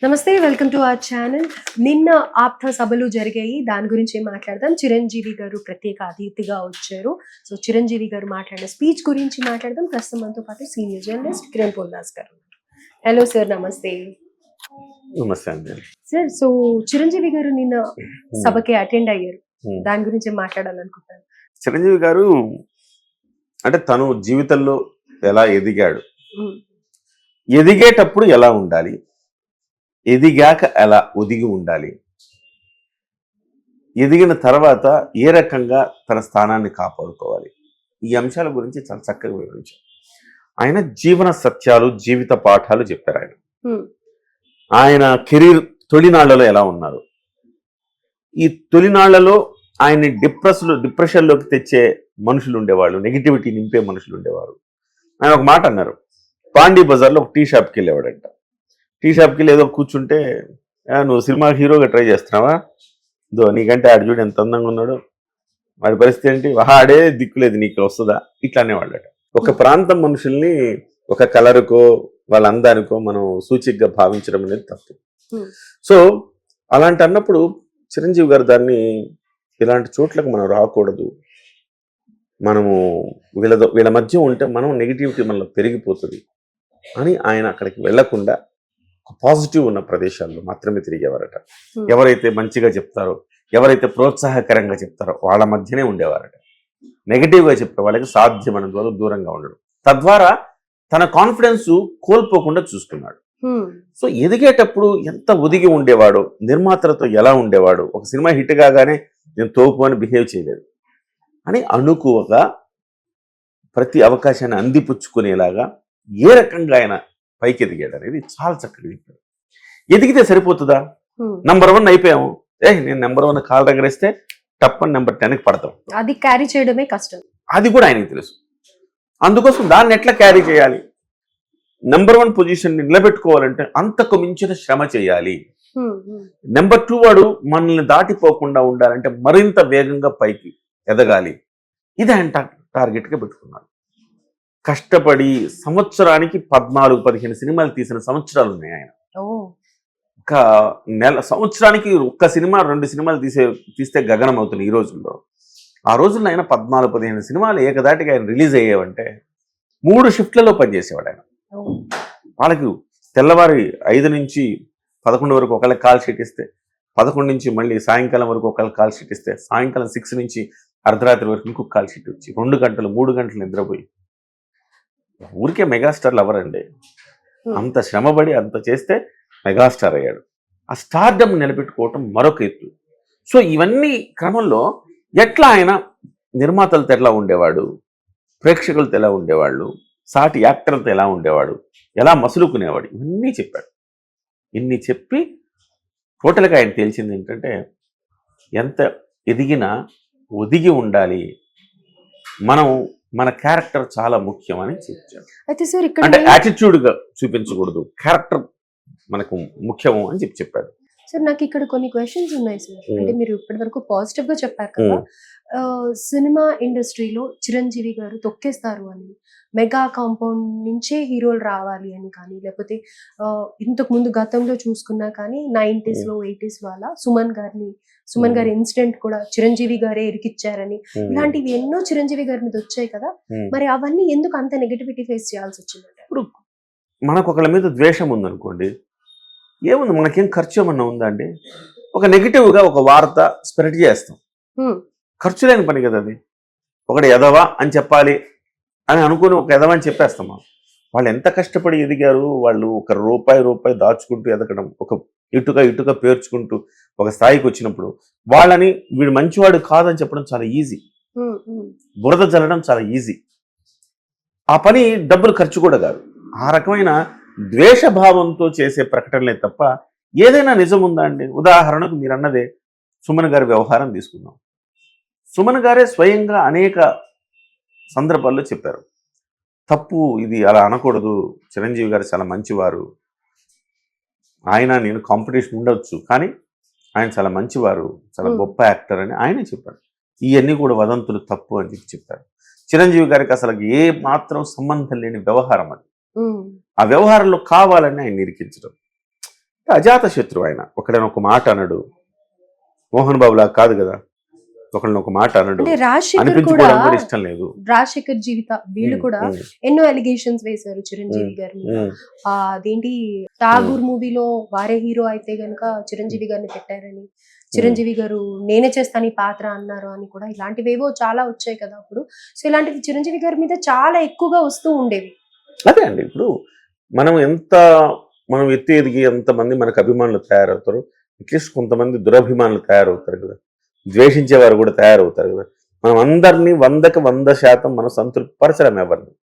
నమస్తే welcome to our channel. నిన్న ఆప్త సభలు జరిగాయి, దాని గురించి మాట్లాడదాం. చిరంజీవి గారు ప్రత్యేక అతిథిగా వచ్చారు. సో చిరంజీవి గారు మాట్లాడిన స్పీచ్ గురించి మాట్లాడదాం. ప్రస్తుతం మనతో పాటు సీనియర్ జర్నలిస్ట్ కిరణ్ పోల్దాస్ గారు. హలో సార్, నమస్తే. నమస్తే అండి. సార్, సో చిరంజీవి గారు నిన్న సభకి అటెండ్ అయ్యారు, దాని గురించి మాట్లాడాలనుకుంటాను. చిరంజీవి గారు అంటే తను జీవితంలో ఎలా ఎదిగాడు, ఎదిగేటప్పుడు ఎలా ఉండాలి, ఎదిగాక ఎలా ఒదిగి ఉండాలి, ఎదిగిన తర్వాత ఏ రకంగా తన స్థానాన్ని కాపాడుకోవాలి, ఈ అంశాల గురించి చాలా చక్కగా వివరించారు. ఆయన జీవన సత్యాలు, జీవిత పాఠాలు చెప్పారు. ఆయన కెరీర్ తొలినాళ్లలో ఎలా ఉన్నారు, ఈ తొలినాళ్లలో ఆయన్ని డిప్రెషన్లోకి తెచ్చే మనుషులు ఉండేవాళ్ళు, నెగిటివిటీ నింపే మనుషులు ఉండేవారు. ఆయన ఒక మాట అన్నారు, పాండీ బజార్లో ఒక టీ షాప్కి వెళ్ళేవాడంట. టీ షాప్కి వెళ్ళి ఏదో కూర్చుంటే, నువ్వు సినిమా హీరోగా ట్రై చేస్తున్నావా, ఇదో నీకంటే ఆడు చూడు ఎంత అందంగా ఉన్నాడు, వాడి పరిస్థితి ఏంటి, ఆడే దిక్కులేదు నీకు వస్తుందా, ఇట్లా అనేవాళ్ళట. ఒక ప్రాంతం మనుషుల్ని ఒక కలరుకో వాళ్ళ అందానికో మనం సూచికగా భావించడం అనేది తప్పు. సో అలాంటి అన్నప్పుడు చిరంజీవి గారు దాన్ని ఇలాంటి చోట్లకు మనం రాకూడదు, మనము వీళ్ళ మధ్య ఉంటే మనం నెగిటివిటీ మనలో పెరిగిపోతుంది అని ఆయన అక్కడికి వెళ్లకుండా పాజిటివ్ ఉన్న ప్రదేశాల్లో మాత్రమే తిరిగేవారట. ఎవరైతే మంచిగా చెప్తారో, ఎవరైతే ప్రోత్సాహకరంగా చెప్తారో వాళ్ళ మధ్యనే ఉండేవారట. నెగిటివ్గా చెప్పే వాళ్ళకి సాధ్యమైనంత వరకు దూరంగా ఉండడం, తద్వారా తన కాన్ఫిడెన్స్ కోల్పోకుండా చూసుకున్నాడు. సో ఎదిగేటప్పుడు ఎంత ఒదిగి ఉండేవాడో, నిర్మాతలతో ఎలా ఉండేవాడు, ఒక సినిమా హిట్ కాగానే నేను తోపు అని బిహేవ్ చేయలేదు అని అనుకువగా ప్రతి అవకాశాన్ని అందిపుచ్చుకునేలాగా ఏ రకంగా ఆయన పైకి ఎదిగాడు అనేది చాలా చక్కగా చెప్పాడు. ఎదిగితే సరిపోతుందా, నంబర్ 1 అయిపోయాము, నేను నెంబర్ 1 కాలు దగ్గరేస్తే టప్పని నెంబర్ 10కి పడతాం, అది క్యారీ చేయడమే కష్టం. అది కూడా ఆయనకి తెలుసు. అందుకోసం దాన్ని ఎట్లా క్యారీ చేయాలి, నెంబర్ 1 పొజిషన్ నిలబెట్టుకోవాలంటే అంతకు మించిన శ్రమ చేయాలి. నెంబర్ 2 వాడు మనల్ని దాటిపోకుండా ఉండాలంటే మరింత వేగంగా పైకి ఎదగాలి. ఇది ఆయన టార్గెట్గా పెట్టుకున్నాడు. కష్టపడి సంవత్సరానికి 14-15 సినిమాలు తీసిన సంవత్సరాలు ఉన్నాయి ఆయన. ఒక సంవత్సరానికి ఒక్క సినిమా 2 సినిమాలు తీస్తే గగనం అవుతుంది ఈ రోజుల్లో. ఆ రోజుల్లో ఆయన 14-15 సినిమాలు ఏకదాటిగా ఆయన రిలీజ్ అయ్యేవంటే 3 షిఫ్ట్లలో పనిచేసేవాడు ఆయన. వాళ్ళకి తెల్లవారి 5 నుంచి 11 వరకు ఒకళ్ళకి కాల్ షీట్ ఇస్తే, 11 నుంచి మళ్ళీ సాయంకాలం వరకు ఒకళ్ళకి కాల్ షీట్ ఇస్తే, సాయంకాలం 6 నుంచి అర్ధరాత్రి వరకు ఇంకొక కాల్ షీట్ వచ్చి 2 గంటలు 3 గంటలు నిద్రపోయి, ఊరికే మెగాస్టార్లు ఎవరండి, అంత శ్రమపడి అంత చేస్తే మెగాస్టార్ అయ్యాడు. ఆ స్టార్డమ్ నిలబెట్టుకోవటం మరొక ఎత్తు. సో ఇవన్నీ క్రమంలో ఎట్లా ఆయన నిర్మాతలతో ఎలా ఉండేవాడు, ప్రేక్షకులతో ఎలా ఉండేవాళ్ళు, సాటి యాక్టర్లతో ఎలా ఉండేవాడు, ఎలా మసులుకునేవాడు, ఇవన్నీ చెప్పాడు. ఇన్ని చెప్పి టోటల్గా ఆయన తేల్చింది ఏంటంటే, ఎంత ఎదిగినా ఒదిగి ఉండాలి, మన క్యారెక్టర్ చాలా ముఖ్యం అని చెప్పారు. అయితే సార్, ఇక్కడ అంటే యాటిట్యూడ్గా చూపించకూడదు, క్యారెక్టర్ మనకు ముఖ్యము అని చెప్పాడు. సార్, నాకు ఇక్కడ కొన్ని క్వశ్చన్స్ ఉన్నాయి సార్. అంటే మీరు ఇప్పటి వరకు పాజిటివ్ గా చెప్పారు కదా, సినిమా ఇండస్ట్రీలో చిరంజీవి గారు తొక్కేస్తారు అని, మెగా కాంపౌండ్ నుంచే హీరోలు రావాలి అని కానీ, లేకపోతే ఇంతకు ముందు గతంలో చూసుకున్నా కానీ 90s లో 80s వాళ్ళ సుమన్ గారి ఇన్సిడెంట్ కూడా చిరంజీవి గారే ఇరికిచ్చారని, ఇలాంటివి ఎన్నో చిరంజీవి గారి మీద వచ్చాయి కదా. మరి అవన్నీ ఎందుకు అంత నెగటివిటీ ఫేస్ చేయాల్సి వచ్చిందంటే? ఇప్పుడు మనకు ఒకళ్ళ మీద ద్వేషం ఉందనుకోండి, ఏముంది, మనకేం ఖర్చు ఏమన్నా ఉందా అండి? ఒక నెగిటివ్గా ఒక వార్త స్ప్రెడ్ చేస్తాం, ఖర్చు లేని పని కదా అది. ఒకటి ఎదవా అని చెప్పాలి అని అనుకుని ఒక ఎదవా అని చెప్పేస్తాం. వాళ్ళు ఎంత కష్టపడి ఎదిగారు, వాళ్ళు ఒక రూపాయి దాచుకుంటూ ఎదగడం, ఒక ఇటుక పేర్చుకుంటూ ఒక స్థాయికి వచ్చినప్పుడు వాళ్ళని వీడు మంచివాడు కాదని చెప్పడం చాలా ఈజీ, బురద జల్లడం చాలా ఈజీ. ఆ పని డబ్బులు ఖర్చు కూడా కాదు. ఆ రకమైన ద్వేషభావంతో చేసే ప్రకటనలే తప్ప ఏదైనా నిజం ఉందా అండి? ఉదాహరణకు మీరు అన్నదే సుమన్ గారి వ్యవహారం తీసుకుందాం. సుమన్ గారే స్వయంగా అనేక సందర్భాల్లో చెప్పారు, తప్పు ఇది, అలా అనకూడదు, చిరంజీవి గారు చాలా మంచివారు, ఆయన నేను కాంపిటీషన్ ఉండొచ్చు కానీ ఆయన చాలా మంచివారు, చాలా గొప్ప యాక్టర్ అని ఆయనే చెప్పారు. ఇవన్నీ కూడా వదంతులు, తప్పు అని చెప్పారు. చిరంజీవి గారికి అసలు ఏ మాత్రం సంబంధం లేని వ్యవహారం అది. ఆ వ్యవహారంలో కావాలని ఆయన నిరికించడం, అజాత శత్రువు ఆయన. ఒకడని ఒక మాట అనడు. మోహన్ బాబు లాగా కాదు కదా, ఒకళ్ళని ఒక మాట అనడు, అంటే రాజశేఖర్ కూడా అనిపించుకోవడం కూడా ఇష్టం లేదు. రాజశేఖర్ జీవిత వీళ్ళు కూడా ఎన్నో అలిగేషన్స్ వేశారు చిరంజీవి గారి మీద. అదేంటి ఠాగూర్ మూవీలో వారే హీరో అయితే గనుక చిరంజీవి గారిని పెట్టారని, చిరంజీవి గారు నేనే చేస్తాను ఈ పాత్ర అన్నారు అని కూడా ఇలాంటివేవో చాలా వచ్చాయి కదా అప్పుడు. సో ఇలాంటివి చిరంజీవి గారి మీద చాలా ఎక్కువగా వస్తూ ఉండేవి. అదే అండి, ఇప్పుడు మనం ఎత్తి ఎదిగి ఎంతమంది మనకు అభిమానులు తయారవుతారు, అట్లీస్ట్ కొంతమంది దురభిమానులు తయారవుతారు కదా, ద్వేషించేవారు కూడా తయారవుతారు కదా. మనం అందరినీ 100% మనం సంతృప్తిపరచడం ఎవరిని,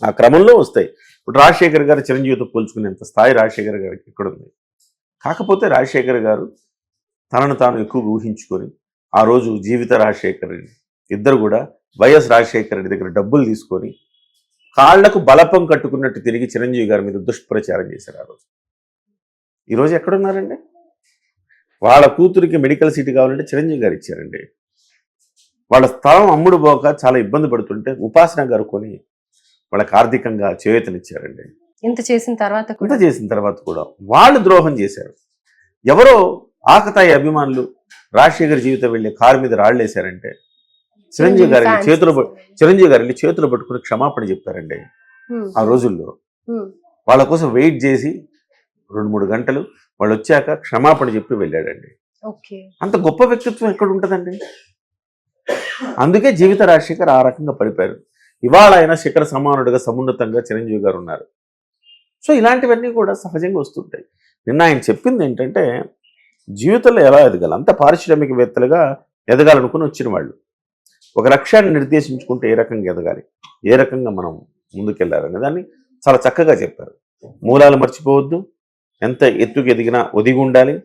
ఆ క్రమంలో వస్తాయి. ఇప్పుడు రాజశేఖర్ గారు చిరంజీవితో పోల్చుకునేంత స్థాయి రాజశేఖర్ గారికి ఎక్కడుంది. కాకపోతే రాజశేఖర్ గారు తనను తాను ఎక్కువగా ఊహించుకొని ఆ రోజు జీవిత రాజశేఖర్ ఇద్దరు కూడా వైఎస్ రాజశేఖర్ రెడ్డి దగ్గర డబ్బులు తీసుకొని కాళ్లకు బలపం కట్టుకున్నట్టు తిరిగి చిరంజీవి గారి మీద దుష్ప్రచారం చేశారు. ఆ రోజు ఈరోజు ఎక్కడున్నారండి? వాళ్ళ కూతురికి మెడికల్ సీట్ కావాలంటే చిరంజీవి గారు ఇచ్చారండి. వాళ్ళ స్థలం అమ్ముడు పోక చాలా ఇబ్బంది పడుతుంటే ఉపాసన గారు కొని వాళ్ళకి ఆర్థికంగా చేయూతనిచ్చారండి. ఇంత చేసిన తర్వాత కూడా వాళ్ళు ద్రోహం చేశారు. ఎవరో ఆకతాయి అభిమానులు రాజశేఖర్ జీవితం వెళ్ళి కారు మీద రాళ్ళేశారంటే చిరంజీవి గారిని చేతులు పట్టుకుని క్షమాపణ చెప్పారండి. ఆ రోజుల్లో వాళ్ళ కోసం వెయిట్ చేసి 2-3 గంటలు వాళ్ళు వచ్చాక క్షమాపణ చెప్పి వెళ్ళాడండి. అంత గొప్ప వ్యక్తిత్వం ఎక్కడ ఉంటుందండి? అందుకే జీవిత రాజశేఖర్ ఆ రకంగా పడిపోయారు. ఇవాళ ఆయన శిఖర సమానుడిగా సమున్నతంగా చిరంజీవి గారు ఉన్నారు. సో ఇలాంటివన్నీ కూడా సహజంగా వస్తుంటాయి. నిన్న ఆయన చెప్పింది ఏంటంటే జీవితంలో ఎలా ఎదగాలి, అంత పారిశ్రామికవేత్తలుగా ఎదగాలనుకుని వచ్చిన వాళ్ళు ఒక లక్ష్యాన్ని నిర్దేశించుకుంటే ఏ రకంగా ఎదగాలి, ఏ రకంగా మనం ముందుకెళ్ళాలనే దాన్ని చాలా చక్కగా చెప్పారు. మూలాలు మర్చిపోవద్దు, ఎంత ఎత్తుకు ఎదిగినా ఒదిగి ఉండాలి,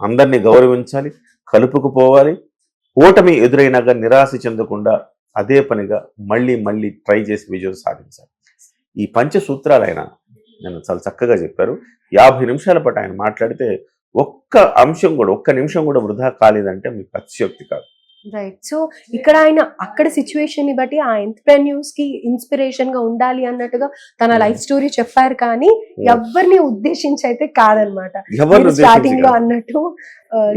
అందరినీ గౌరవించాలి, కలుపుకుపోవాలి, ఓటమి ఎదురైనాగా నిరాశ చెందకుండా అదే పనిగా మళ్ళీ మళ్ళీ ట్రై చేసి విజయం సాధించాలి. ఈ పంచసూత్రాలు ఆయన నేను చాలా చక్కగా చెప్పారు. 50 నిమిషాల పాటు ఆయన మాట్లాడితే ఒక్క నిమిషం కూడా వృధా కాలేదంటే మీకు అతిశయోక్తి కాదు. రైట్. సో ఇక్కడ ఆయన అక్కడ సిచ్యువేషన్ ని బట్టి ఆ ఎంటర్‌ప్రెన్యూర్స్ కి ఇన్స్పిరేషన్ గా ఉండాలి అన్నట్టుగా తన లైఫ్ స్టోరీ చెప్పారు, ఎవరిని ఉద్దేశించి అయితే కాదనమాట. స్టార్టింగ్ లో అన్నట్టు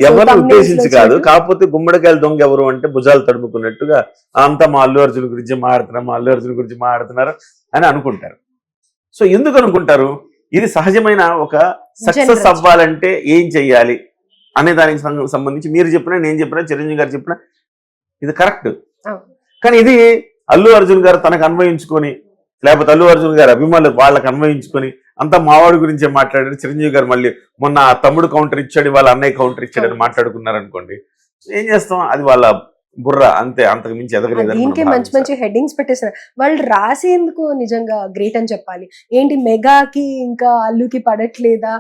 ఎవరిని ఉద్దేశించి కాదు. కాకపోతే గుమ్మడికాయలు దొంగ ఎవరు అంటే భుజాలు తడుముకున్నట్టుగా అంతా మా అల్లు అర్జున్ గురించి మాట్లాడుతున్నారు అని అనుకుంటారు. సో ఎందుకు అనుకుంటారు? ఇది సహజమైన ఒక సక్సెస్ అవ్వాలంటే ఏం చెయ్యాలి అనే దానికి సంబంధించి మీరు చెప్పినా, నేను చెప్పినా, చిరంజీవి గారు చెప్పినా ఇది కరెక్ట్. కానీ ఇది అల్లు అర్జున్ గారు తనకు అన్వయించుకొని, లేకపోతే అల్లు అర్జున్ గారు అభిమానులు వాళ్ళకి అన్వయించుకొని అంతా మావాడి గురించే మాట్లాడారు. చిరంజీవి గారు మళ్ళీ మొన్న తమ్ముడు కౌంటర్ ఇచ్చాడు, వాళ్ళ అన్నయ్య కౌంటర్ ఇచ్చాడని మాట్లాడుకున్నారు అనుకోండి, ఏం చేస్తాం, అది వాళ్ళ బుర్ర అంతే, అంతకు మించి ఎదగలేదు. దీనికి మంచి హెడ్డింగ్స్ పెట్టేసారు. వాళ్ళు రాసేందుకు నిజంగా గ్రేట్ అని చెప్పాలి. ఏంటి మెగాకి ఇంకా అల్లుకి పడట్లేదా